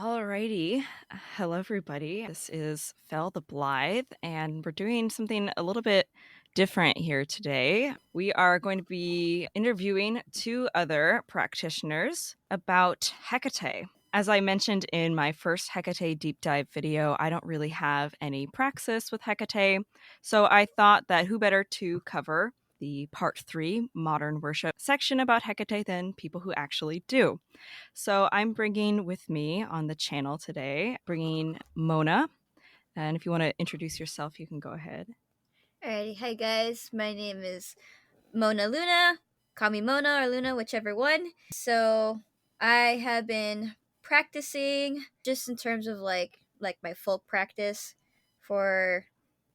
Alrighty. Hello, everybody. This is 𝙆𝙑𝙣𝙣𝙖, and we're doing something a little bit different here today. We are going to be interviewing two other practitioners about Hecate. As I mentioned in my first Hecate deep dive video, I don't really have any praxis with Hecate, so I thought that who better to cover the part 3 modern worship section about Hecate than people who actually do. So I'm bringing with me on the channel today, bringing Mona. And if you want to introduce yourself, you can go ahead. Alrighty, hi guys. My name is Mona Luna. Call me Mona or Luna, whichever one. So I have been practicing just in terms of like my folk practice for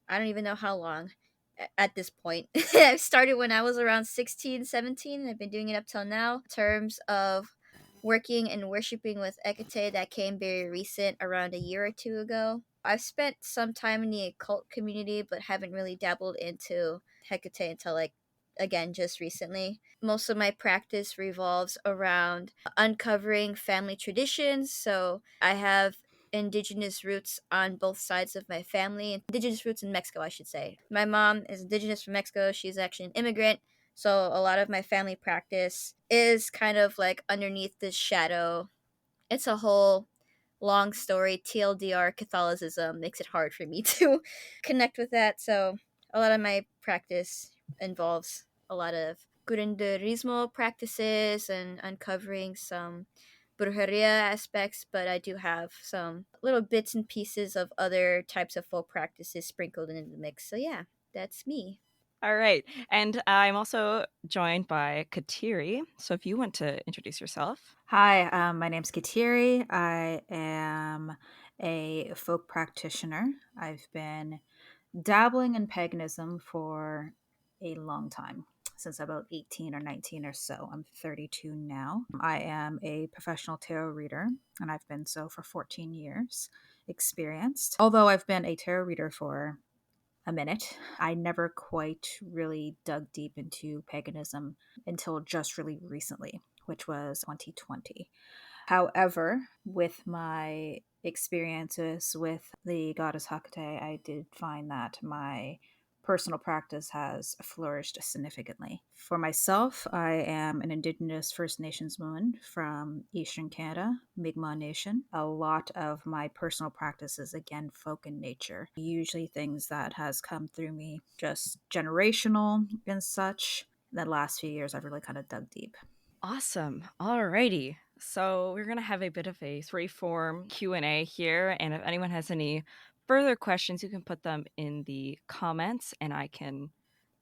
I don't even know how long at this point. I started when I was around 16, 17, and I've been doing it up till now. In terms of working and worshiping with Hecate, that came very recent, around a year or two ago. I've spent some time in the occult community, but haven't really dabbled into Hecate until again just recently. Most of my practice revolves around uncovering family traditions. So I have indigenous roots on both sides of my family. Indigenous roots in Mexico, I should say. My mom is indigenous from Mexico. She's actually an immigrant. So a lot of my family practice is kind of like underneath this shadow. It's a whole long story. TLDR, Catholicism makes it hard for me to connect with that. So a lot of my practice involves a lot of curanderismo practices and uncovering some brujeria aspects, but I do have some little bits and pieces of other types of folk practices sprinkled in the mix. So yeah, that's me. All right. And I'm also joined by Kateri. So if you want to introduce yourself. Hi, my name's Kateri. I am a folk practitioner. I've been dabbling in paganism for a long time, since about 18 or 19 or so. I'm 32 now. I am a professional tarot reader, and I've been so for 14 years experienced. Although I've been a tarot reader for a minute, I never quite really dug deep into paganism until just really recently, which was 2020. However, with my experiences with the goddess Hecate, I did find that my personal practice has flourished significantly. For myself, I am an Indigenous First Nations woman from Eastern Canada, Mi'kmaq Nation. A lot of my personal practice is, again, folk in nature. Usually things that has come through me, just generational and such. The last few years, I've really kind of dug deep. Awesome. Alrighty. So we're going to have a bit of a three-form Q&A here. And if anyone has any further questions, you can put them in the comments and I can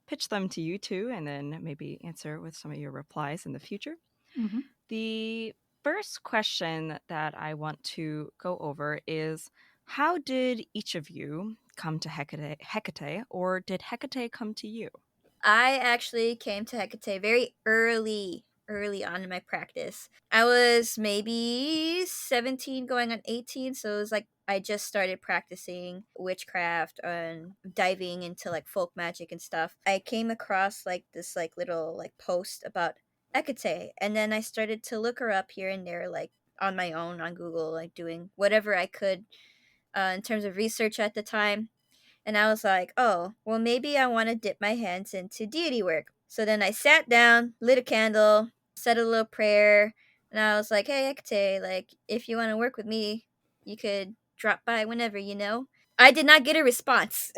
pitch them to you too, and then maybe answer with some of your replies in the future. Mm-hmm. The first question that I want to go over is, how did each of you come to Hecate, or did Hecate come to you? I actually came to Hecate very early on in my practice. I was maybe 17 going on 18, so it was like I just started practicing witchcraft and diving into like folk magic and stuff. I came across like this like little like post about Hecate, and then I started to look her up here and there, like on my own on Google, like doing whatever I could in terms of research at the time. And I was like, oh, well, maybe I want to dip my hands into deity work. So then I sat down, lit a candle, said a little prayer, and I was like, hey, Hecate, like, if you want to work with me, you could drop by whenever, you know? I did not get a response.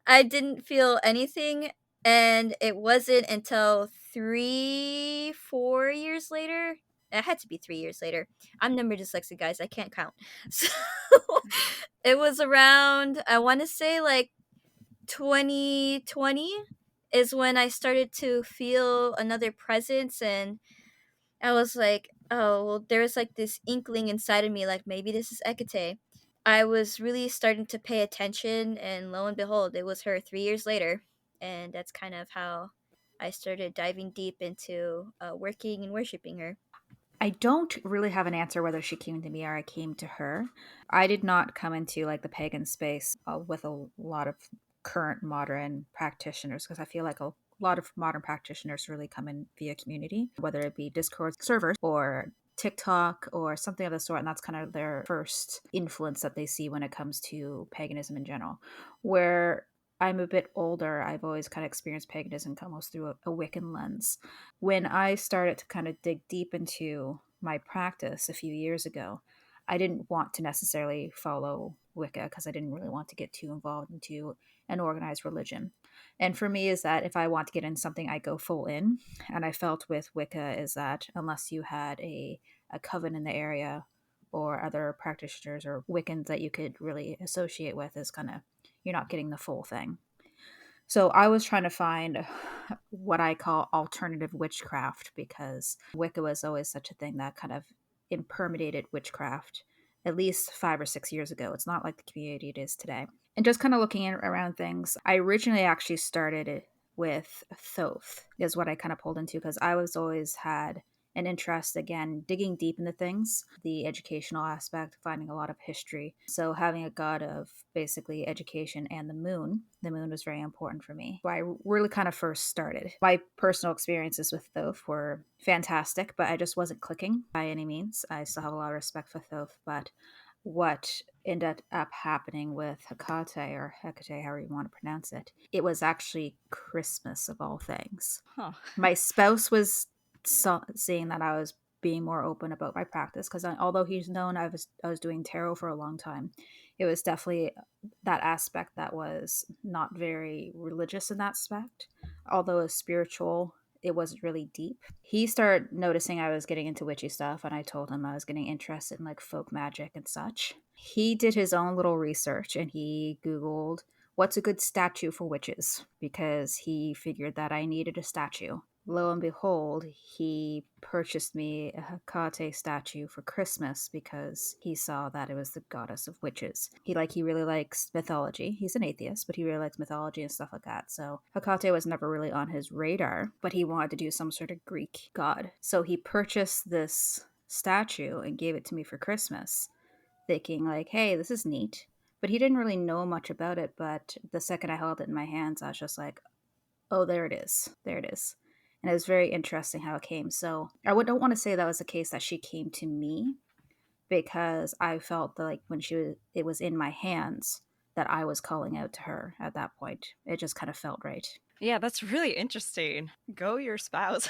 I didn't feel anything, and it wasn't until 4 years later. It had to be 3 years later. I'm number dyslexic, guys. I can't count. So it was around, I want to say like 2020 is when I started to feel another presence, and I was like, oh, well, there's like this inkling inside of me, like maybe this is Hecate. I was really starting to pay attention, and lo and behold, it was her 3 years later. And that's kind of how I started diving deep into working and worshiping her. I don't really have an answer whether she came to me or I came to her. I did not come into like the pagan space with a lot of current modern practitioners, because I feel like a lot of modern practitioners really come in via community, whether it be Discord servers or TikTok or something of the sort, and that's kind of their first influence that they see when it comes to paganism in general. Where I'm a bit older, I've always kind of experienced paganism almost through a Wiccan lens. When I started to kind of dig deep into my practice a few years ago, I didn't want to necessarily follow Wicca because I didn't really want to get too involved into an organized religion. And for me, is that if I want to get in something, I go full in. And I felt with Wicca is that unless you had a coven in the area or other practitioners or Wiccans that you could really associate with, is kind of, you're not getting the full thing. So I was trying to find what I call alternative witchcraft, because Wicca was always such a thing that kind of impermeated witchcraft at least 5 or 6 years ago. It's not like the community it is today. And just kind of looking around things, I originally actually started it with Thoth, is what I kind of pulled into, because I was always had an interest, again, digging deep into things, the educational aspect, finding a lot of history. So having a god of basically education and the moon was very important for me. So I really kind of first started. My personal experiences with Thoth were fantastic, but I just wasn't clicking by any means. I still have a lot of respect for Thoth, but what ended up happening with Hekate, or Hecate, however you want to pronounce it, it was actually Christmas of all things. Huh. My spouse was seeing that I was being more open about my practice, because although he's known I was doing tarot for a long time, it was definitely that aspect that was not very religious in that aspect. Although it's spiritual, it wasn't really deep. He started noticing I was getting into witchy stuff, and I told him I was getting interested in like folk magic and such. He did his own little research and he Googled what's a good statue for witches, because he figured that I needed a statue. Lo and behold, he purchased me a Hekate statue for Christmas because he saw that it was the goddess of witches. He really likes mythology. He's an atheist, but he really likes mythology and stuff like that. So Hekate was never really on his radar, but he wanted to do some sort of Greek god. So he purchased this statue and gave it to me for Christmas, thinking like, hey, this is neat. But he didn't really know much about it. But the second I held it in my hands, I was just like, oh, there it is. There it is. And it was very interesting how it came. So don't want to say that was the case that she came to me, because I felt that like when it was in my hands, that I was calling out to her at that point. It just kind of felt right. Yeah, that's really interesting. Go your spouse.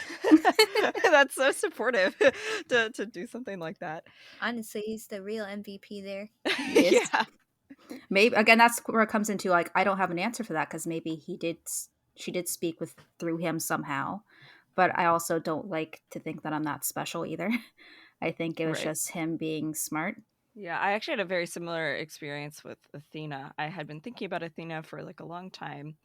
That's so supportive to do something like that. Honestly, he's the real MVP there. Yes. Yeah. Maybe again, that's where it comes into like I don't have an answer for that, because maybe she did speak with through him somehow, but I also don't like to think that I'm that special either. I think it was Right. just him being smart. Yeah, I actually had a very similar experience with Athena. I had been thinking about Athena for like a long time,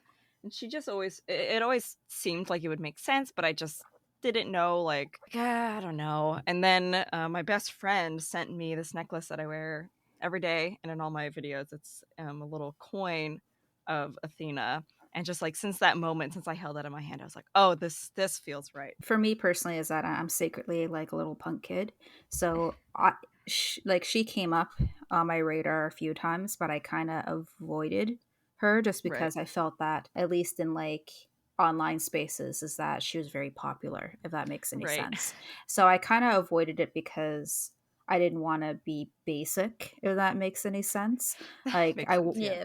and she just always it always seemed like it would make sense, but I just didn't know, like, I don't know. And then my best friend sent me this necklace that I wear every day, and in all my videos it's a little coin of Athena. And just like since that moment, since I held that in my hand, I was like, oh, this feels right. For me personally, is that I'm secretly like a little punk kid. So she came up on my radar a few times, but I kind of avoided her just Right. because I felt that, at least in like online spaces, is that she was very popular, if that makes any Right. sense. So I kind of avoided it because I didn't want to be basic, if that makes any sense. Like Makes sense, yeah. Yeah.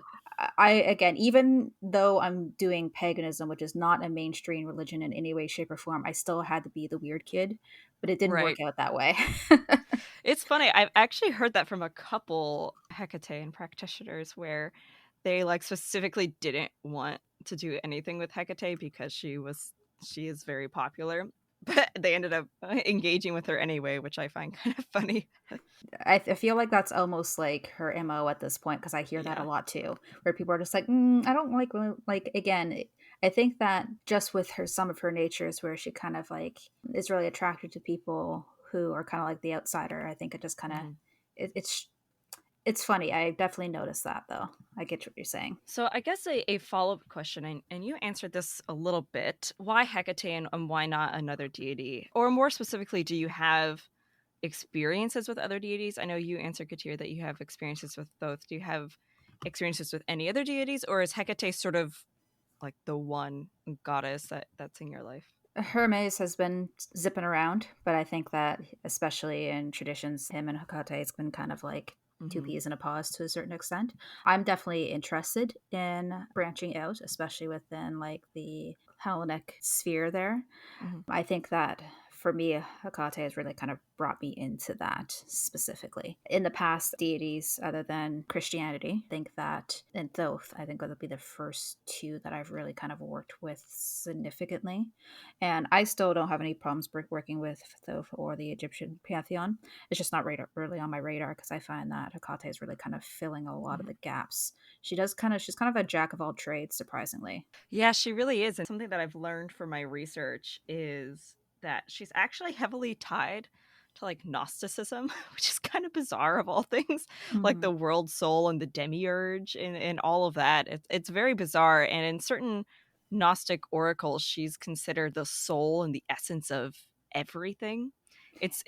I again, even though I'm doing paganism, which is not a mainstream religion in any way, shape, or form, I still had to be the weird kid, but it didn't work Right. out that way. It's funny. I've actually heard that from a couple Hecatean practitioners where they like specifically didn't want to do anything with Hecate because she is very popular, but they ended up engaging with her anyway, which I find kind of funny. I feel like that's almost like her MO at this point, because I hear that a Yeah. lot too, where people are just like, I don't like again. I think that just with her, some of her natures, where she kind of like is really attracted to people who are kind of like the outsider. I think it just kind of Mhm. it's it's funny. I definitely noticed that though. I get what you're saying. So I guess a follow-up question, and you answered this a little bit. Why Hecate and why not another deity? Or more specifically, do you have experiences with other deities? I know you answered, Katir, that you have experiences with both. Do you have experiences with any other deities, or is Hecate sort of like the one goddess that's in your life? Hermes has been zipping around, but I think that, especially in traditions, him and Hekate, it's been kind of like two Hmm. peas in a pod to a certain extent. I'm definitely interested in branching out, especially within like the Hellenic sphere there. Hmm. I think that for me, Hekate has really kind of brought me into that specifically. In the past, deities other than Christianity, I think that, and Thoth, I think would be the first two that I've really kind of worked with significantly. And I still don't have any problems working with Thoth or the Egyptian pantheon. It's just not really on my radar because I find that Hekate is really kind of filling a lot of Hmm. the gaps. She's kind of a jack of all trades, surprisingly. Yeah, she really is. And something that I've learned from my research is that she's actually heavily tied to like Gnosticism, which is kind of bizarre of all things, like Mm-hmm. the world soul and the demiurge and all of that. It's very bizarre. And in certain Gnostic oracles, she's considered the soul and the essence of everything. It's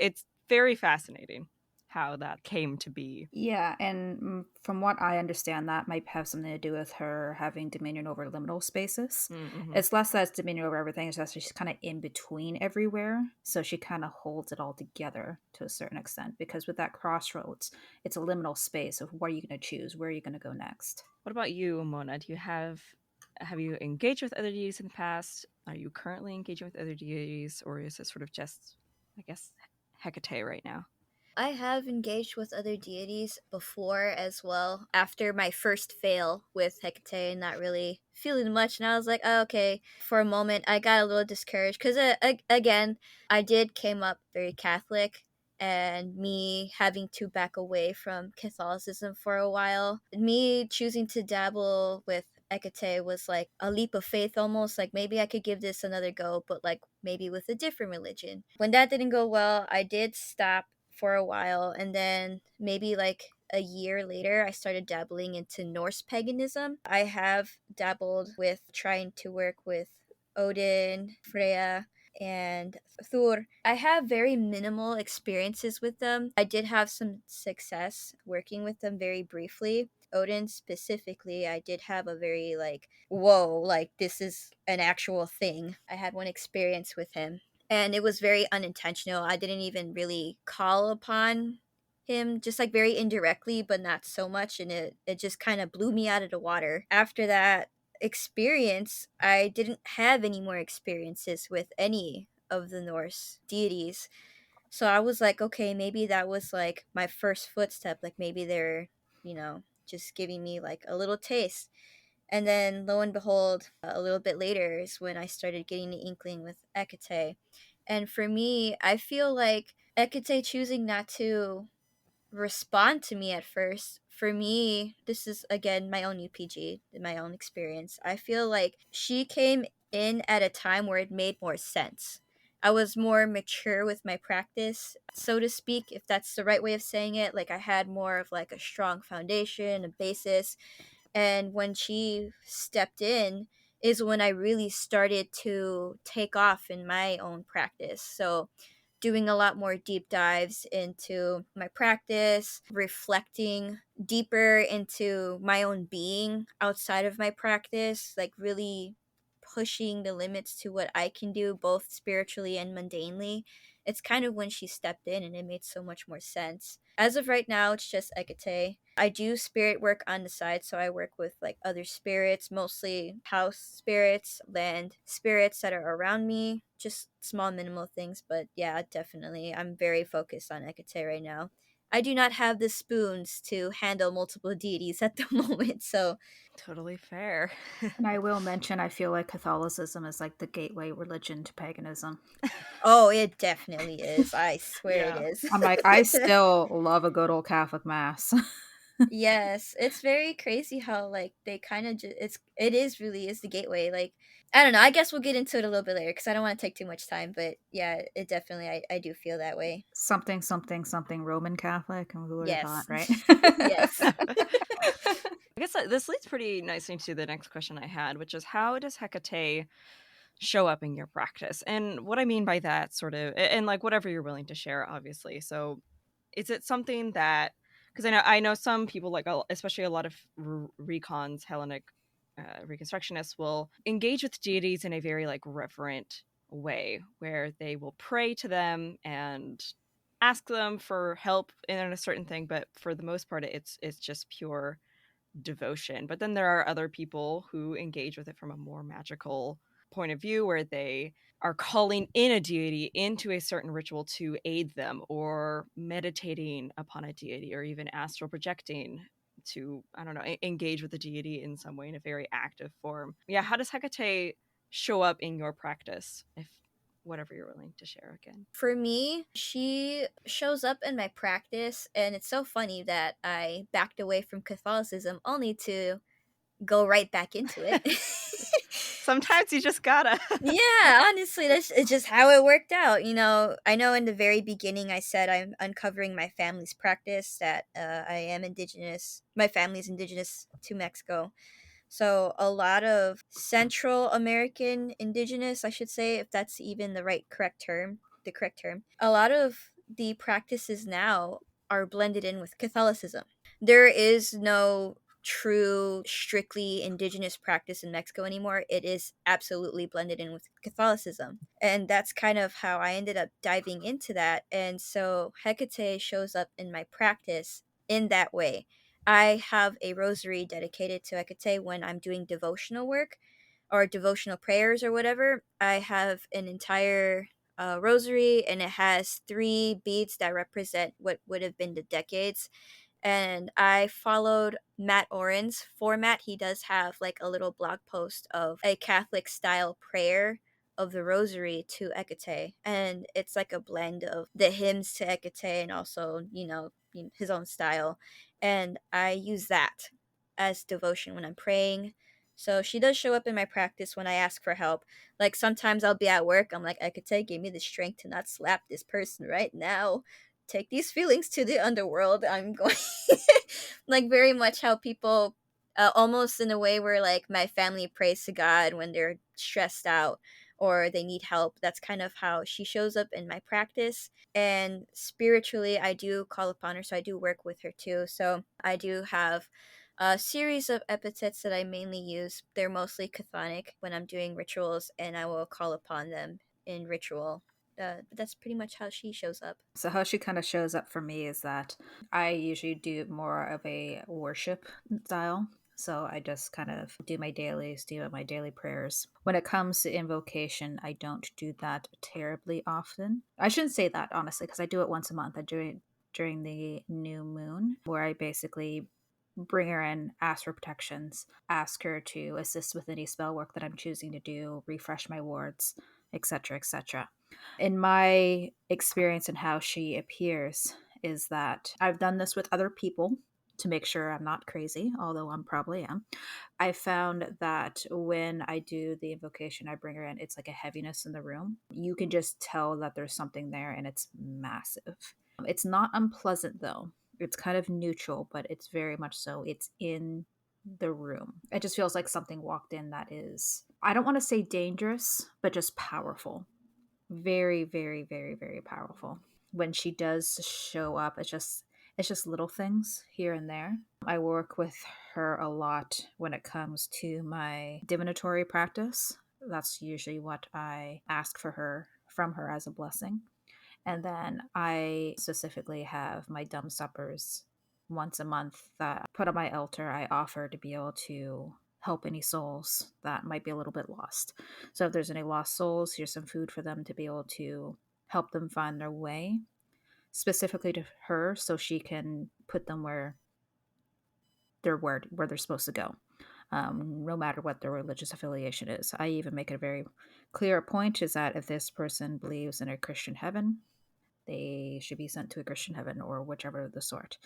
very fascinating how that came to be. Yeah, and from what I understand, that might have something to do with her having dominion over liminal spaces. Mm-hmm. It's less that it's dominion over everything, it's just she's kind of in between everywhere. So she kind of holds it all together to a certain extent. Because with that crossroads, it's a liminal space of what are you going to choose? Where are you going to go next? What about you, Mona? Do you have you engaged with other deities in the past? Are you currently engaging with other deities, or is it sort of just, I guess, Hecate right now? I have engaged with other deities before as well. After my first fail with Hecate, not really feeling much, and I was like, oh, okay. For a moment, I got a little discouraged because, again, I did came up very Catholic, and me having to back away from Catholicism for a while, me choosing to dabble with Hecate was like a leap of faith almost. Like maybe I could give this another go, but like maybe with a different religion. When that didn't go well, I did stop for a while, and then maybe like a year later I started dabbling into Norse paganism. I have dabbled with trying to work with Odin, Freya, and Thor. I have very minimal experiences with them. I did have some success working with them very briefly. Odin specifically, I did have a very like, whoa, like this is an actual thing. I had one experience with him, and it was very unintentional. I didn't even really call upon him, just like very indirectly, but not so much, and it just kind of blew me out of the water. After that experience, I didn't have any more experiences with any of the Norse deities. So I was like, okay, maybe that was like my first footstep. Like maybe they're, just giving me like a little taste. And then lo and behold, a little bit later is when I started getting the inkling with Hecate. And for me, I feel like Hecate choosing not to respond to me at first, for me, this is again my own UPG, my own experience. I feel like she came in at a time where it made more sense. I was more mature with my practice, so to speak, if that's the right way of saying it. Like I had more of like a strong foundation, a basis, and when she stepped in is when I really started to take off in my own practice. So doing a lot more deep dives into my practice, reflecting deeper into my own being outside of my practice, like really pushing the limits to what I can do both spiritually and mundanely. It's kind of when she stepped in and it made so much more sense. As of right now, it's just Hecate. I do spirit work on the side, so I work with like other spirits, mostly house spirits, land spirits that are around me, just small minimal things, but yeah, definitely. I'm very focused on Hecate right now. I do not have the spoons to handle multiple deities at the moment, so Totally fair. And I will mention, I feel like Catholicism is like the gateway religion to paganism. oh, it definitely is. I swear it Yeah. is. I'm like, I still love a good old Catholic mass. Yes, it's very crazy how like they kind of it is really is the gateway. Like I don't know. I guess we'll get into it a little bit later because I don't want to take too much time. But yeah, it definitely I do feel that way. Something, something, something Roman Catholic. And who would have thought, Yes, right? yes. I guess this leads pretty nicely to the next question I had, which is how does Hecate show up in your practice? And what I mean by that, sort of, and like whatever you're willing to share, obviously. So, is it something that, because I know some people, like especially a lot of recons, Hellenic reconstructionists, will engage with deities in a very like reverent way where they will pray to them and ask them for help in a certain thing, but for the most part it's just pure devotion. But then there are other people who engage with it from a more magical point of view, where they are calling in a deity into a certain ritual to aid them, or meditating upon a deity, or even astral projecting to, I don't know, engage with the deity in some way in a very active form. Yeah, how does Hecate show up in your practice, if whatever you're willing to share again? For me, she shows up in my practice, and it's so funny that I backed away from Catholicism only to go right back into it. Sometimes you just gotta. Yeah, honestly, that's it's just how it worked out. You know, I know in the very beginning I said I'm uncovering my family's practice, that I am indigenous. My family's indigenous to Mexico. So a lot of Central American indigenous, I should say, if that's even the correct term. A lot of the practices now are blended in with Catholicism. There is no true strictly indigenous practice in Mexico anymore. It is absolutely blended in with Catholicism. And that's kind of how I ended up diving into that. And so Hecate shows up in my practice in that way. I have a rosary dedicated to Hecate when I'm doing devotional work or devotional prayers or whatever. I have an entire rosary, and it has three beads that represent what would have been the decades. And I followed Matt Oren's format. He does have like a little blog post of a Catholic style prayer of the rosary to Hecate. And it's like a blend of the hymns to Hecate and also, his own style. And I use that as devotion when I'm praying. So she does show up in my practice when I ask for help. Like sometimes I'll be at work, I'm like, Hecate, give me the strength to not slap this person right now. Take these feelings to the underworld. I'm going like very much how people almost in a way where like my family prays to God when they're stressed out or they need help. That's kind of how she shows up in my practice. And spiritually, I do call upon her, so I do work with her too. So I do have a series of epithets that I mainly use. They're mostly chthonic when I'm doing rituals, and I will call upon them in ritual. But that's pretty much how she shows up. So how she kind of shows up for me is that I usually do more of a worship style. So I just kind of do my dailies, do my daily prayers. When it comes to invocation, I don't do that terribly often. I shouldn't say that, honestly, because I do it once a month. I do it during the new moon, where I basically bring her in, ask for protections, ask her to assist with any spell work that I'm choosing to do, refresh my wards, etc., etc. In my experience and how she appears is that I've done this with other people to make sure I'm not crazy, although I'm probably am. I found that when I do the invocation, I bring her in, it's like a heaviness in the room. You can just tell that there's something there, and it's massive. It's not unpleasant though. It's kind of neutral, but it's very much so. It's in the room. It just feels like something walked in that is, I don't want to say dangerous, but just powerful. Very, very, very, very powerful. When she does show up, it's just little things here and there. I work with her a lot when it comes to my divinatory practice. That's usually what I ask from her as a blessing. And then I specifically have my dumb suppers once a month that I put on my altar. I offer to be able to help any souls that might be a little bit lost. So if there's any lost souls, here's some food for them to be able to help them find their way, specifically to her, so she can put them where they're supposed to go. No matter what their religious affiliation is. I even make it a very clear point is that if this person believes in a Christian heaven, they should be sent to a Christian heaven or whichever of the sort.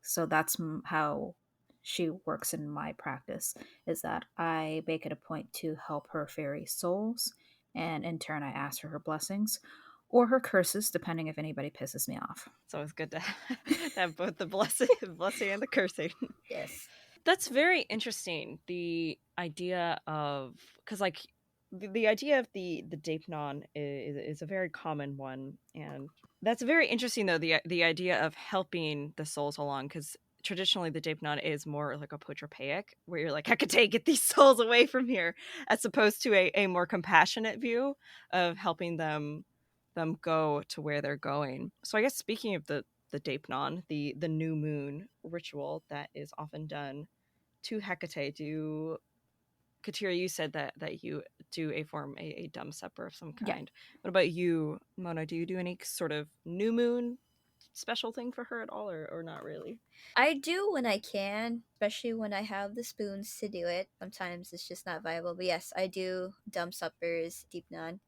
So that's how she works in my practice, is that I make it a point to help her fairy souls, and in turn I ask for her blessings or her curses, depending if anybody pisses me off. It's always good to have both the blessing and the cursing. Yes. That's very interesting. The idea of, because like the idea of the 𝙆𝙆𝙣 is a very common one, and that's very interesting though. The idea of helping the souls along, because traditionally the 𝙆𝙚𝙣 is more like apotropaic, where you're like, Hecate, get these souls away from here, as opposed to a more compassionate view of helping them go to where they're going. So I guess speaking of the 𝙆𝙆𝙣, the new moon ritual that is often done to Hecate, Kateri, you said that you do a dumb supper of some Yeah. kind. What about you, Mona? Do you do any sort of new moon special thing for her at all, or not really? I do when I can, especially when I have the spoons to do it. Sometimes it's just not viable. But yes, I do dumb suppers, 𝙆𝙆𝙣.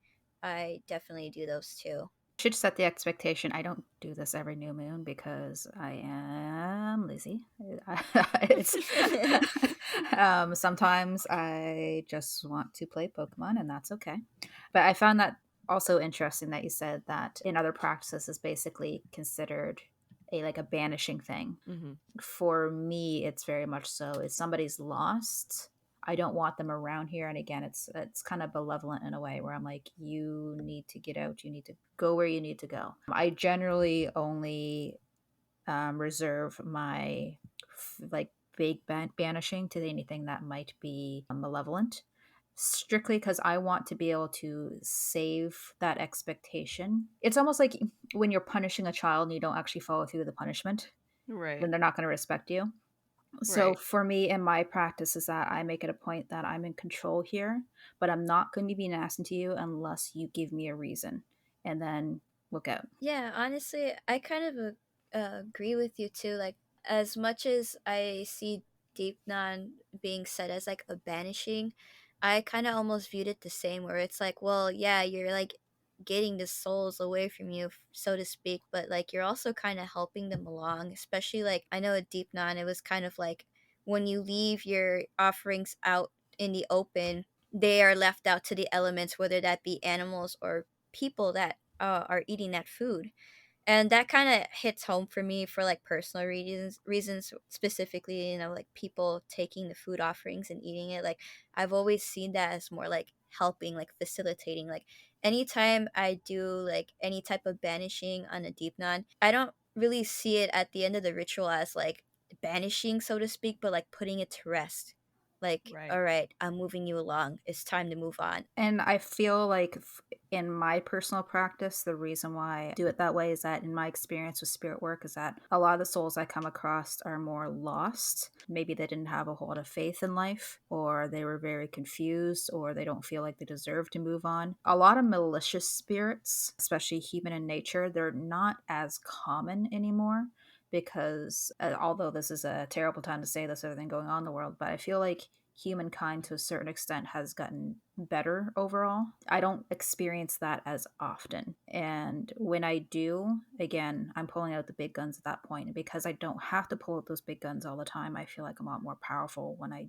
I definitely do those too. Should set the expectation. I don't do this every new moon because I am lazy. It's sometimes I just want to play Pokemon, and that's okay. But I found that also interesting that you said that in other practices is basically considered a banishing thing. Mm-hmm. For me, it's very much so. If somebody's lost, I don't want them around here. And again, it's kind of benevolent in a way where I'm like, you need to get out. You need to go where you need to go. I generally only reserve my like big banishing to anything that might be malevolent, strictly because I want to be able to save that expectation. It's almost like when you're punishing a child and you don't actually follow through the punishment, Right. then they're not going to respect you. So Right. for me in my practice is that I make it a point that I'm in control here, but I'm not going to be nasty to you unless you give me a reason. And then look out. Yeah, honestly, I kind of agree with you too. Like, as much as I see 𝙆𝙆𝙣 being said as like a banishing, I kind of almost viewed it the same, where it's like, well, yeah, you're like getting the souls away from you, so to speak, but like you're also kind of helping them along. Especially like I know at 𝙆𝙆𝙣, it was kind of like when you leave your offerings out in the open, they are left out to the elements, whether that be animals or people that are eating that food. And that kind of hits home for me for like personal reasons, specifically, like people taking the food offerings and eating it. Like I've always seen that as more like helping, like facilitating. Like anytime I do like any type of banishing on a 𝙆𝙆𝙣, I don't really see it at the end of the ritual as like banishing, so to speak, but like putting it to rest. Like, Right. all right, I'm moving you along, it's time to move on. And I feel like in my personal practice, the reason why I do it that way is that in my experience with spirit work is that a lot of the souls I come across are more lost. Maybe they didn't have a whole lot of faith in life, or they were very confused, or they don't feel like they deserve to move on. A lot of malicious spirits, especially human in nature, they're not as common anymore because although this is a terrible time to say this, everything going on in the world, but I feel like humankind to a certain extent has gotten better overall. I don't experience that as often. And when I do, again, I'm pulling out the big guns at that point. And because I don't have to pull out those big guns all the time, I feel like I'm a lot more powerful when I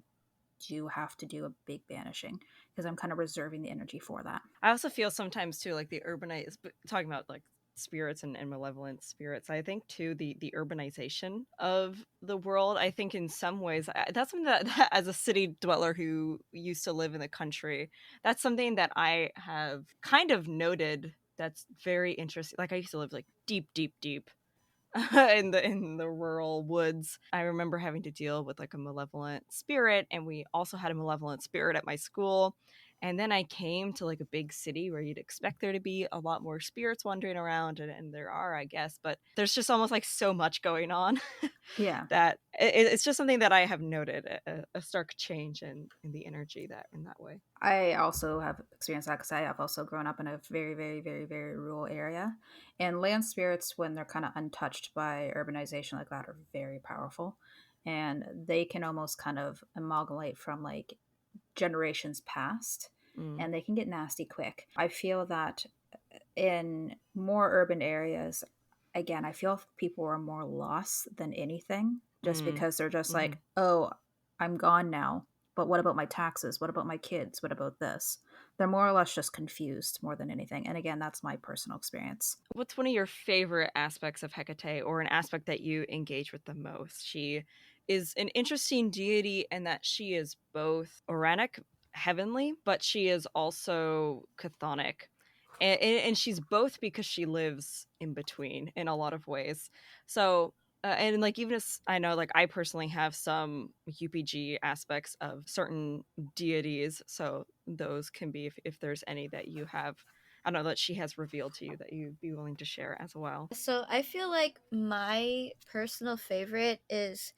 do have to do a big banishing because I'm kind of reserving the energy for that. I also feel sometimes too, like the urbanite, talking about like spirits and malevolent spirits. I think too the urbanization of the world. I think in some ways that's something that as a city dweller who used to live in the country, that's something that I have kind of noted. That's very interesting. Like I used to live like deep in the rural woods. I remember having to deal with like a malevolent spirit, and we also had a malevolent spirit at my school. And then I came to like a big city where you'd expect there to be a lot more spirits wandering around, and there are, I guess, but there's just almost like so much going on Yeah. that it's just something that I have noted a stark change in the energy that in that way. I also have experienced that because I have also grown up in a very, very, very, very rural area. And land spirits, when they're kind of untouched by urbanization like that, are very powerful. And they can almost kind of amalgamate from like generations past, Mm. and they can get nasty quick. I feel that in more urban areas, again, I feel people are more lost than anything just Mm. because they're just Mm-hmm. like, oh, I'm gone now. But what about my taxes? What about my kids? What about this? They're more or less just confused more than anything. And again, that's my personal experience. What's one of your favorite aspects of Hecate, or an aspect that you engage with the most? She is an interesting deity in that she is both Oranic, heavenly, but she is also chthonic. And she's both because she lives in between in a lot of ways. So And like even as I know, like I personally have some UPG aspects of certain deities, so those can be if there's any that you have, I don't know, that she has revealed to you that you'd be willing to share as well. So I feel like my personal favorite is,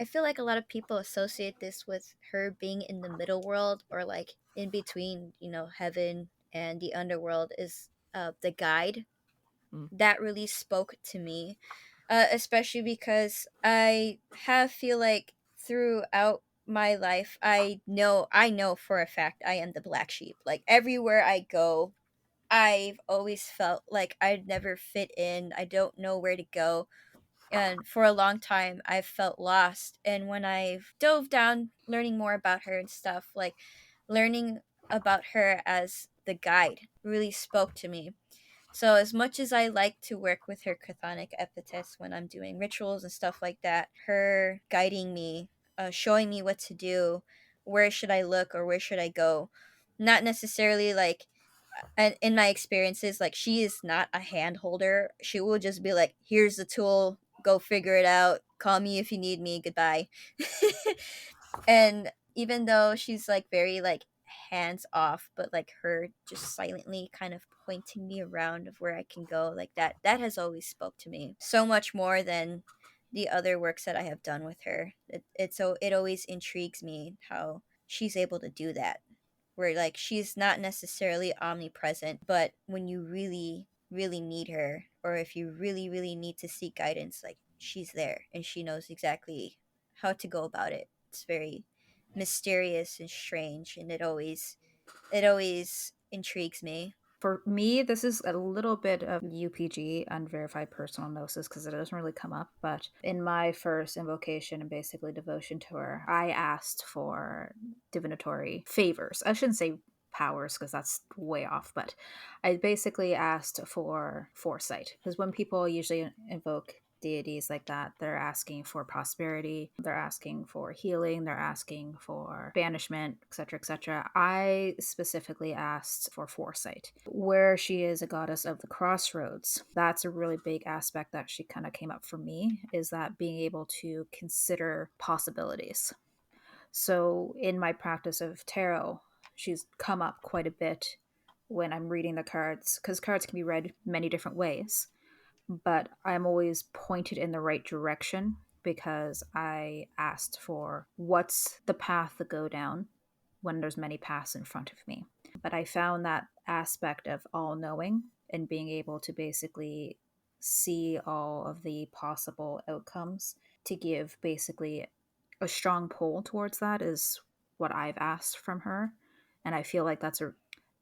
I feel like a lot of people associate this with her being in the middle world, or like in between, heaven and the underworld, is the guide. Mm. That really spoke to me, especially because feel like throughout my life, I know for a fact I am the black sheep. Like everywhere I go, I've always felt like I'd never fit in. I don't know where to go. And for a long time, I've felt lost. And when I've dove down, learning more about her and stuff, like learning about her as the guide really spoke to me. So, as much as I like to work with her chthonic epithets when I'm doing rituals and stuff like that, her guiding me, showing me what to do, where should I look or where should I go, not necessarily like, and in my experiences, like she is not a hand holder. She will just be like, "Here's the tool. Go figure it out. Call me if you need me. Goodbye." And even though she's like very like hands off, but like her just silently kind of pointing me around of where I can go, like that has always spoke to me so much more than the other works that I have done with her. It always intrigues me how she's able to do that, where like she's not necessarily omnipresent, but when you really really need her, or if you really really need to seek guidance, like she's there and she knows exactly how to go about it. It's very mysterious and strange, and it always intrigues me. For me, this is a little bit of UPG, unverified personal gnosis, because it doesn't really come up. But in my first invocation and basically devotion to her, I asked for divinatory favors. I shouldn't say powers because that's way off, but I basically asked for foresight. Because when people usually invoke deities like that, they're asking for prosperity, they're asking for healing, they're asking for banishment, etc., etc. I specifically asked for foresight. Where she is a goddess of the crossroads, that's a really big aspect that she kind of came up for me, is that being able to consider possibilities. So in my practice of tarot, she's come up quite a bit when I'm reading the cards, because cards can be read many different ways, but I'm always pointed in the right direction because I asked for what's the path to go down when there's many paths in front of me. But I found that aspect of all knowing and being able to basically see all of the possible outcomes to give basically a strong pull towards that is what I've asked from her. And I feel like that's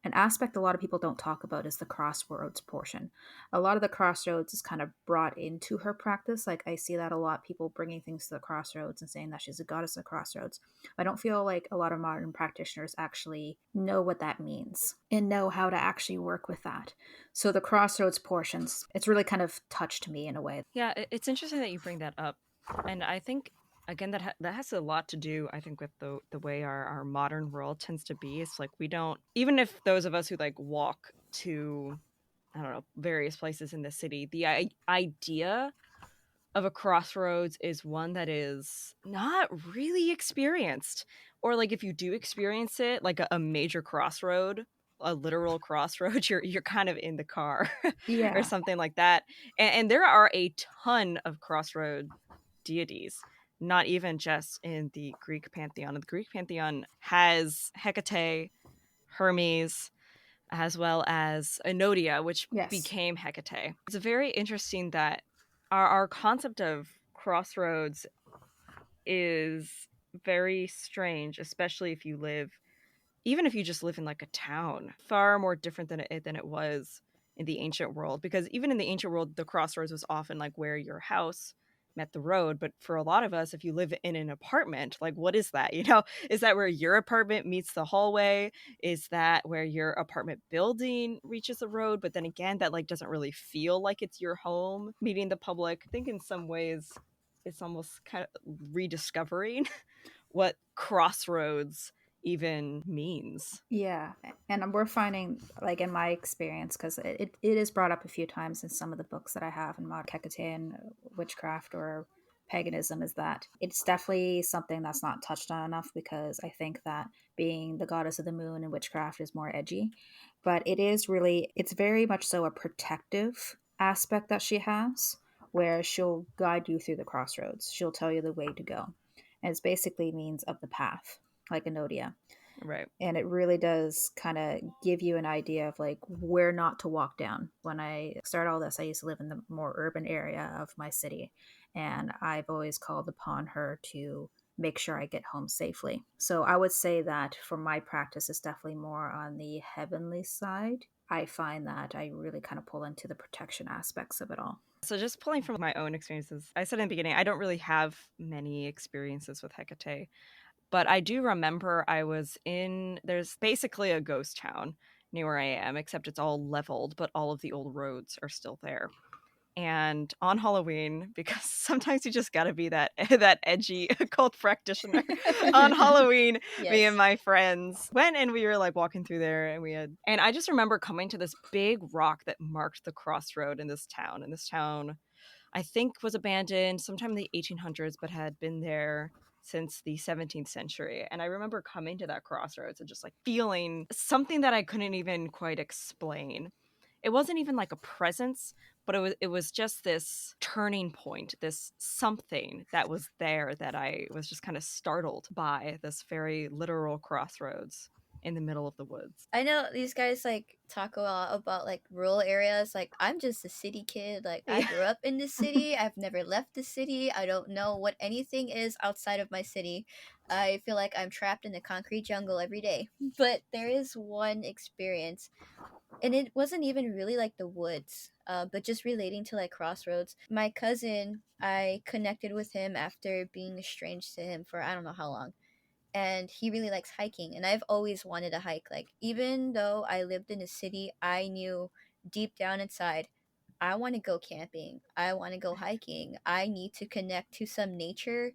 an aspect a lot of people don't talk about is the crossroads portion. A lot of the crossroads is kind of brought into her practice. Like I see that a lot, people bringing things to the crossroads and saying that she's a goddess of crossroads. I don't feel like a lot of modern practitioners actually know what that means and know how to actually work with that. So the crossroads portions, it's really kind of touched me in a way. Yeah, it's interesting that you bring that up, and I think again that has a lot to do, I think, with the way our modern world tends to be. It's like we don't, even if those of us who like walk to, I don't know, various places in the city, the idea of a crossroads is one that is not really experienced. Or like if you do experience it, like a major crossroad, a literal crossroad, you're kind of in the car or Yeah. something like that. And there are a ton of crossroad deities, not even just in the Greek pantheon. The Greek pantheon has Hecate, Hermes, as well as Enodia, which Yes. became Hecate. It's very interesting that our concept of crossroads is very strange, especially if you live, even if you just live in like a town, far more different than it was in the ancient world. Because even in the ancient world, the crossroads was often like where your house met the road. But for a lot of us, if you live in an apartment, like what is that? Is that where your apartment meets the hallway? Is that where your apartment building reaches the road? But then again, that like doesn't really feel like it's your home meeting the public. I think in some ways it's almost kind of rediscovering what crossroads even means. Yeah, and we're finding, like in my experience, because it is brought up a few times in some of the books that I have in modern Hecate and witchcraft or paganism, is that it's definitely something that's not touched on enough, because I think that being the goddess of the moon in witchcraft is more edgy, but it's very much so a protective aspect that she has, where she'll guide you through the crossroads. She'll tell you the way to go. And it's basically means of the path, like Enodia, Right. and it really does kind of give you an idea of like where not to walk down. When I started all this, I used to live in the more urban area of my city, and I've always called upon her to make sure I get home safely. So I would say that for my practice, it's definitely more on the heavenly side. I find that I really kind of pull into the protection aspects of it all. So just pulling from my own experiences, I said in the beginning, I don't really have many experiences with Hecate. But I do remember there's basically a ghost town near where I am, except it's all leveled, but all of the old roads are still there. And on Halloween, because sometimes you just gotta be that that edgy occult practitioner. On Halloween, me and Yes. my friends went and we were like walking through there, and I just remember coming to this big rock that marked the crossroad in this town. And this town I think was abandoned sometime in the 1800s, but had been there since the 17th century. And I remember coming to that crossroads and just like feeling something that I couldn't even quite explain. It wasn't even like a presence, but it was just this turning point, this something that was there that I was just kind of startled by, this very literal crossroads in the middle of the woods. I know these guys like talk a lot about like rural areas. Like, I'm just a city kid. Like, I Yeah. grew up in the city. I've never left the city. I don't know what anything is outside of my city. I feel like I'm trapped in a concrete jungle every day. But there is one experience, and it wasn't even really like the woods, but just relating to like crossroads. My cousin, I connected with him after being estranged to him for I don't know how long, and he really likes hiking, and I've always wanted to hike. Like, even though I lived in a city, I knew deep down inside I want to go camping, I want to go hiking, I need to connect to some nature.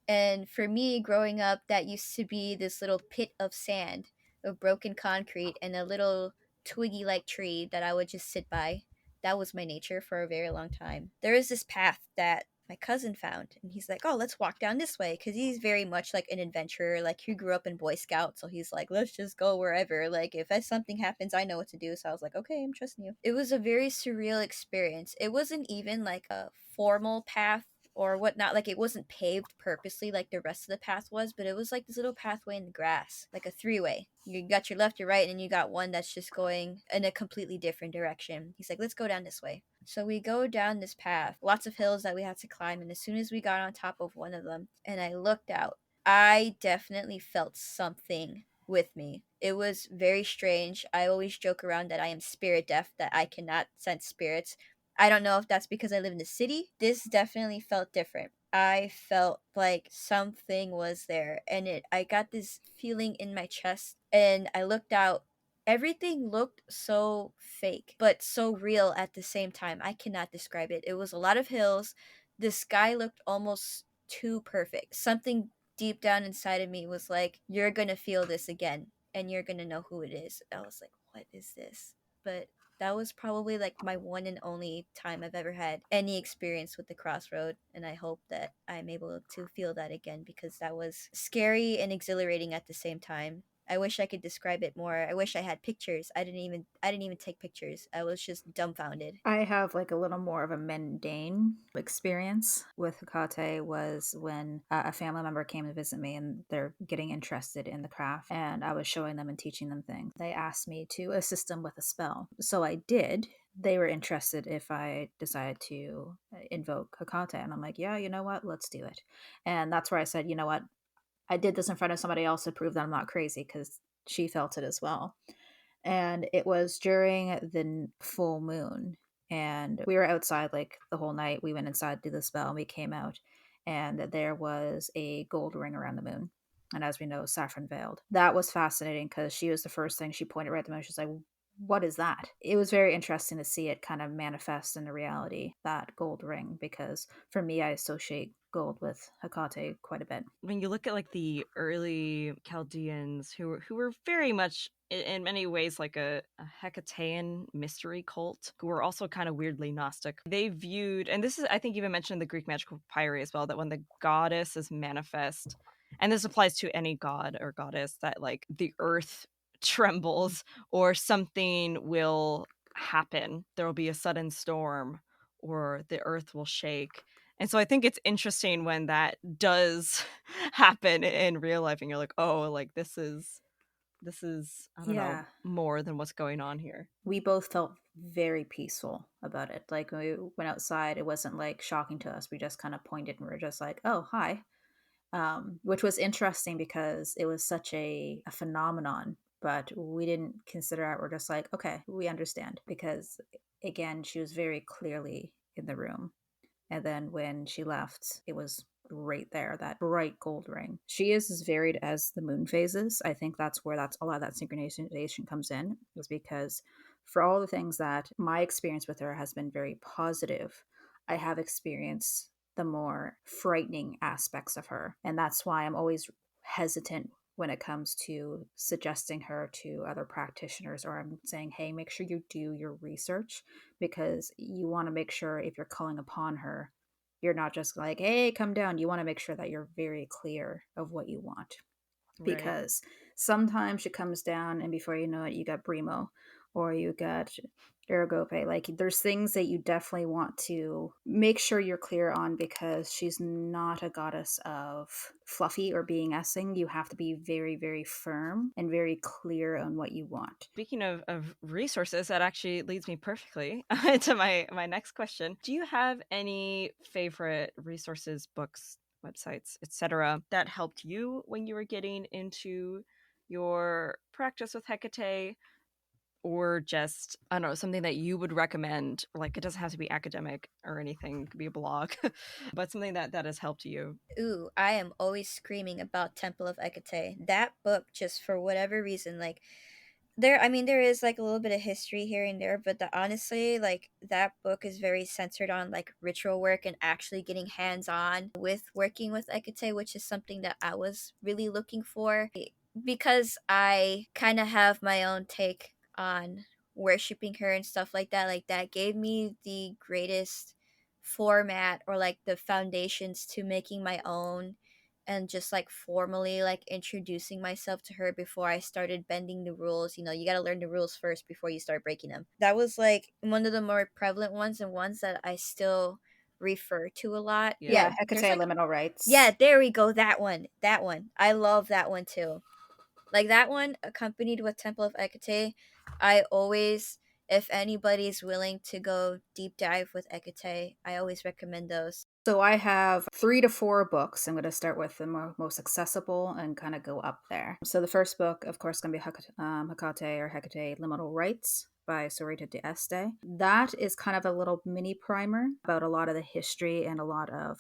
And for me, growing up, that used to be this little pit of sand, of broken concrete, and a little twiggy like tree that I would just sit by. That was my nature for a very long time. There is this path that my cousin found, and he's like, "Oh, let's walk down this way," because he's very much like an adventurer. Like, he grew up in Boy Scouts, so he's like, "Let's just go wherever. Like, if something happens, I know what to do." So I was like, "Okay, I'm trusting you." It was a very surreal experience. It wasn't even like a formal path or whatnot. Like, it wasn't paved purposely like the rest of the path was, but it was like this little pathway in the grass, like a three-way. You got your left, your right, and you got one that's just going in a completely different direction. He's like, "Let's go down this way." So we go down this path, lots of hills that we had to climb, and as soon as we got on top of one of them and I looked out, I definitely felt something with me. It was very strange. I always joke around that I am spirit deaf, that I cannot sense spirits. I don't know if that's because I live in the city. This definitely felt different. I felt like something was there, and it I got this feeling in my chest, and I looked out. Everything looked so fake, but so real at the same time. I cannot describe it. It was a lot of hills. The sky looked almost too perfect. Something deep down inside of me was like, "You're going to feel this again, and you're going to know who it is." I was like, "What is this?" But that was probably like my one and only time I've ever had any experience with the crossroad, and I hope that I'm able to feel that again, because that was scary and exhilarating at the same time. I wish I could describe it more. I wish I had pictures. I didn't even take pictures. I was just dumbfounded. I have like a little more of a mundane experience with Hekate. Was when a family member came to visit me, and they're getting interested in the craft, and I was showing them and teaching them things. They asked me to assist them with a spell, so I did. They were interested if I decided to invoke Hekate, and I'm like, yeah, you know what, let's do it. And that's where I said, you know what, I did this in front of somebody else to prove that I'm not crazy, because she felt it as well. And it was during the full moon, and we were outside like the whole night. We went inside to do the spell, and we came out, and there was a gold ring around the moon, and as we know, saffron veiled. That was fascinating, because she was the first thing, she pointed right at the moon. She's like, what is that? It was very interesting to see it kind of manifest in the reality, that gold ring, because for me, I associate gold with Hekate quite a bit. When you look at like the early Chaldeans who were very much in many ways like a Hecatean mystery cult, who were also kind of weirdly Gnostic. They viewed, and this is I think even mentioned in the Greek magical papyri as well, that when the goddess is manifest, and this applies to any god or goddess, that like the earth trembles or something will happen. There will be a sudden storm or the earth will shake. And so I think it's interesting when that does happen in real life and you're like, "Oh, like this is I don't know, Yeah. more than what's going on here." We both felt very peaceful about it. Like when we went outside, it wasn't like shocking to us. We just kind of pointed and we are just like, oh, hi. Which was interesting because it was such a phenomenon, but we didn't consider it. We're just like, okay, we understand. Because again, she was very clearly in the room. And then when she left, it was right there, that bright gold ring. She is as varied as the moon phases. I think that's where that's a lot of that synchronization comes in, is because for all the things that my experience with her has been very positive, I have experienced the more frightening aspects of her. And that's why I'm always hesitant when it comes to suggesting her to other practitioners, or I'm saying, hey, make sure you do your research, because you want to make sure if you're calling upon her, you're not just like, hey, come down. You want to make sure that you're very clear of what you want, Right. because sometimes she comes down and before you know it, you got Brimo or you got Iragope. Like there's things that you definitely want to make sure you're clear on, because she's not a goddess of fluffy or BSing. You have to be very, very firm and very clear on what you want. Speaking of resources, that actually leads me perfectly to my next question. Do you have any favorite resources, books, websites, etc., that helped you when you were getting into your practice with Hecate? Or just, I don't know, something that you would recommend? Like, it doesn't have to be academic or anything, it could be a blog, but something that has helped you. Ooh, I am always screaming about Temple of Hecate. That book, just for whatever reason, like there, I mean, there is like a little bit of history here and there, but honestly, like that book is very centered on like ritual work and actually getting hands on with working with Hecate, which is something that I was really looking for because I kind of have my own take on worshiping her and stuff like that. Like that gave me the greatest format or like the foundations to making my own and just like formally like introducing myself to her before I started bending the rules. You know, you got to learn the rules first before you start breaking them. That was like one of the more prevalent ones and ones that I still refer to a lot. Yeah. Yeah, Yeah, there's Hecate like liminal rights. yeah, there we go. That one. That one. I love that one too. Like that one accompanied with Temple of Hecate. I always, if anybody's willing to go deep dive with Hecate, I always recommend those. So I have 3 to 4 books. I'm going to start with the most accessible and kind of go up there. So the first book, of course, going to be Hekate or Hecate Liminal Rights by Sorita de Este. That is kind of a little mini primer about a lot of the history and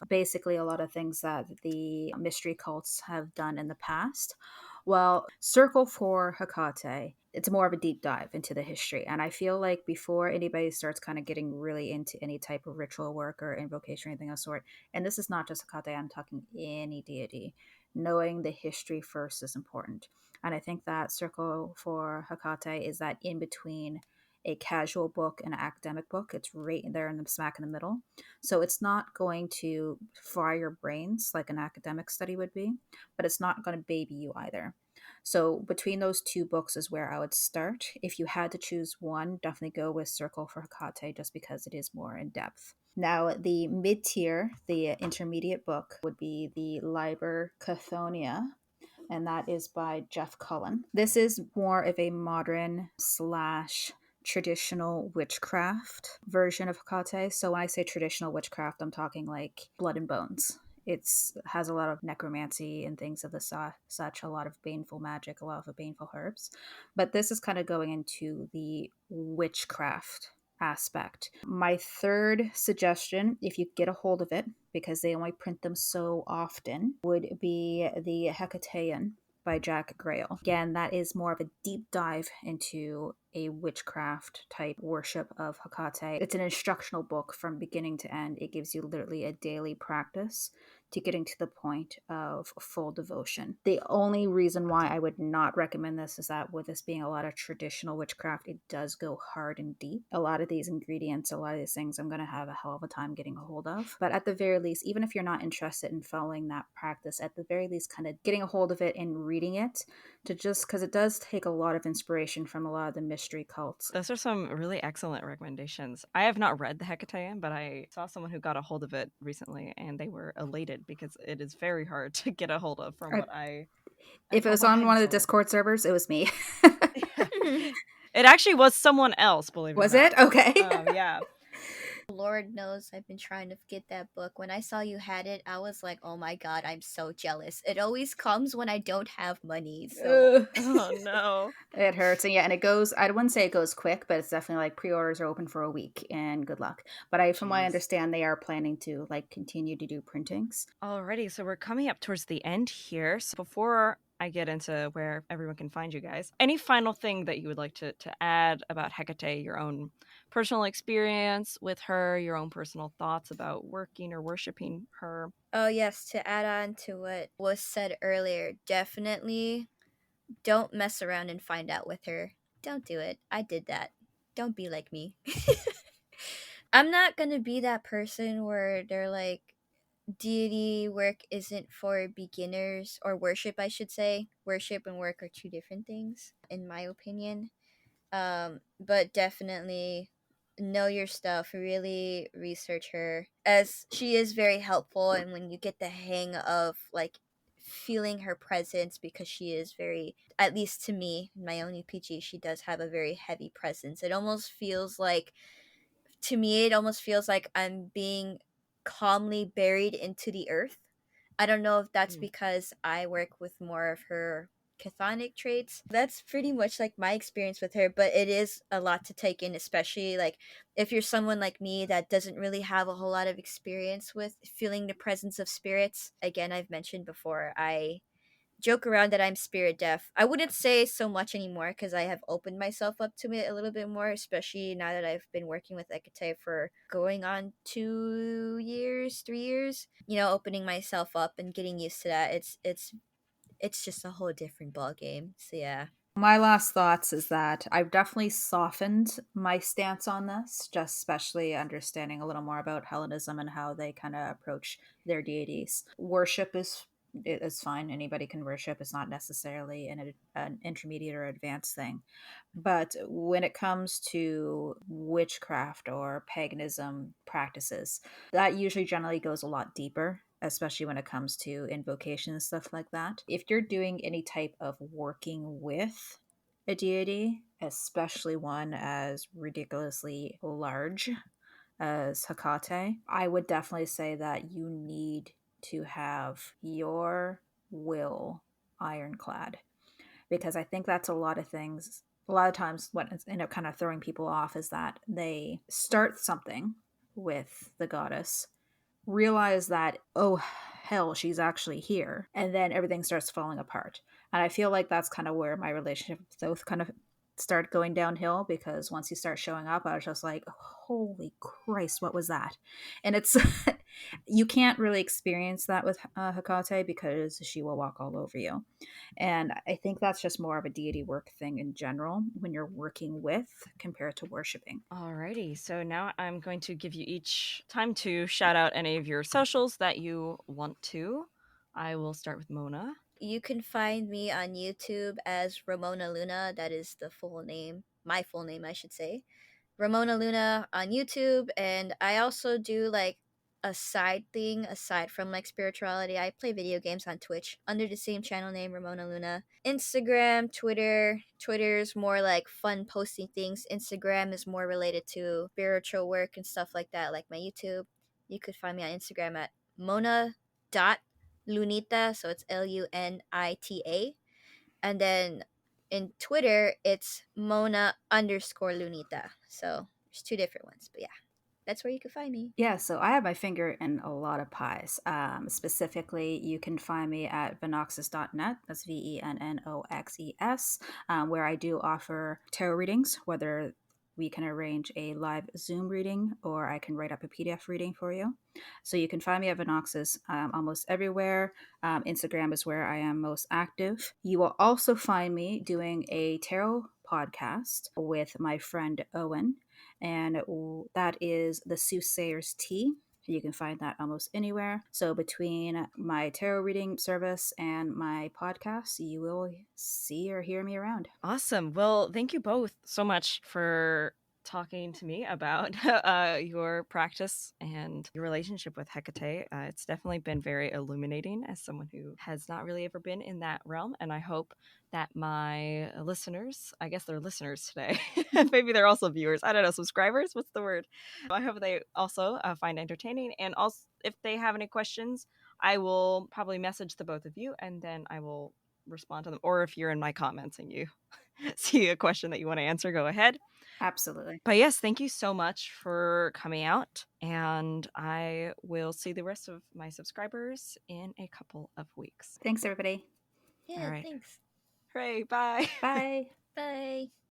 basically a lot of things that the mystery cults have done in the past. Well, Circle for Hekate, it's more of a deep dive into the history. And I feel like before anybody starts kind of getting really into any type of ritual work or invocation or anything of the sort, and this is not just Hekate, I'm talking any deity, knowing the history first is important. And I think that Circle for Hekate is that in between a casual book and an academic book. It's right there in the smack in the middle. So it's not going to fry your brains like an academic study would be, but it's not going to baby you either. So between those 2 books is where I would start. If you had to choose one, definitely go with Circle for Hekate, just because it is more in depth. Now, the mid tier, the intermediate book, would be the Liber Chthoniya, and that is by Jeff Cullen. This is more of a modern slash traditional witchcraft version of Hekate. So when I say traditional witchcraft, I'm talking like blood and bones. It has a lot of necromancy and things of the such, a lot of baneful magic, a lot of baneful herbs. But this is kind of going into the witchcraft aspect. My third suggestion, if you get a hold of it, because they only print them so often, would be the Hecatean. by Jack Grail. Again, that is more of a deep dive into a witchcraft type worship of Hekate. It's an instructional book from beginning to end. It gives you literally a daily practice to getting to the point of full devotion. The only reason why I would not recommend this is that with this being a lot of traditional witchcraft, it does go hard and deep. A lot of these ingredients, a lot of these things I'm going to have a hell of a time getting a hold of. But at the very least, even if you're not interested in following that practice, at the very least kind of getting a hold of it and reading it, to just because it does take a lot of inspiration from a lot of the mystery cults. Those are some really excellent recommendations. I have not read the Hecate, but I saw someone who got a hold of it recently, and they were elated because it is very hard to get a hold of from If it from was what on I've one of the told. Discord servers, it was me. It actually was someone else, believe it or Was not. it? Okay. Yeah. Lord knows I've been trying to get that book. When I saw you had it, I was like, oh my god, I'm so jealous. It always comes when I don't have money, so. Oh no. It hurts. And yeah, and it goes, I wouldn't say it goes quick, but it's definitely like pre-orders are open for a week and good luck. But from what I Jeez. understand, they are planning to like continue to do printings. Alrighty, so we're coming up towards the end here. So before I get into where everyone can find you guys, any final thing that you would like to add about Hecate, your own personal experience with her, your own personal thoughts about working or worshiping her? Oh, yes, to add on to what was said earlier, definitely don't mess around and find out with her. Don't do it. I did that. Don't be like me. I'm not gonna be that person where they're like, deity work isn't for beginners, or worship, I should say. Worship and work are two different things, in my opinion. But definitely know your stuff, really research her, as she is very helpful. And when you get the hang of like feeling her presence, because she is very, at least to me, in my own UPG, she does have a very heavy presence. It almost feels like, to me, it almost feels like I'm being calmly buried into the earth. I don't know if that's Mm. because I work with more of her chthonic traits. That's pretty much like my experience with her, but it is a lot to take in, especially like if you're someone like me that doesn't really have a whole lot of experience with feeling the presence of spirits. Again, I've mentioned before, I joke around that I'm spirit deaf. I wouldn't say so much anymore because I have opened myself up to it a little bit more, especially now that I've been working with Hecate for going on 2 years, 3 years. Opening myself up and getting used to that. It's just a whole different ball game. So yeah. My last thoughts is that I've definitely softened my stance on this, just especially understanding a little more about Hellenism and how they kind of approach their deities. Worship is fine. Anybody can worship. It's not necessarily an intermediate or advanced thing. But when it comes to witchcraft or paganism practices, that usually generally goes a lot deeper, especially when it comes to invocation and stuff like that. If you're doing any type of working with a deity, especially one as ridiculously large as Hekate, I would definitely say that you need to have your will ironclad, because I think that's a lot of things. A lot of times, what ends up kind of throwing people off is that they start something with the goddess, realize that, oh, hell, she's actually here, and then everything starts falling apart. And I feel like that's kind of where my relationship with Thoth kind of started going downhill, because once you start showing up, I was just like, holy Christ, what was that? And it's you can't really experience that with Hekate, because she will walk all over you. And I think that's just more of a deity work thing in general when you're working with compared to worshiping. Alrighty, so now I'm going to give you each time to shout out any of your socials that you want to. I will start with Mona. You can find me on YouTube as Ramona Luna. That is the full name. My full name, I should say. Ramona Luna on YouTube. And I also do like a side thing aside from like spirituality. I play video games on Twitch under the same channel name, Ramona Luna. Instagram, Twitter. Twitter's more like fun posting things. Instagram is more related to spiritual work and stuff like that, like my YouTube. You could find me on Instagram at Mona.Lunita, so it's Lunita. And then in Twitter, it's Mona_Lunita. So there's two different ones, but yeah, that's where you can find me. Yeah, so I have my finger in a lot of pies. Specifically, you can find me at venoxes.net. That's VENNOXES, where I do offer tarot readings, whether we can arrange a live Zoom reading or I can write up a PDF reading for you. So you can find me at Venoxes almost everywhere. Instagram is where I am most active. You will also find me doing a tarot podcast with my friend Owen, and that is the Soothsayer's Tea. You can find that almost anywhere. So between my tarot reading service and my podcast, you will see or hear me around. Awesome. Well, thank you both so much for talking to me about your practice and your relationship with Hecate. It's definitely been very illuminating as someone who has not really ever been in that realm. And I hope that my listeners, I guess they're listeners today, maybe they're also viewers, I don't know, subscribers, what's the word? I hope they also find entertaining. And also, if they have any questions, I will probably message the both of you and then I will respond to them. Or if you're in my comments and you see a question that you want to answer, go ahead. Absolutely. But yes, thank you so much for coming out. And I will see the rest of my subscribers in a couple of weeks. Thanks, everybody. Yeah, All right. thanks. Hooray. Bye. Bye. Bye.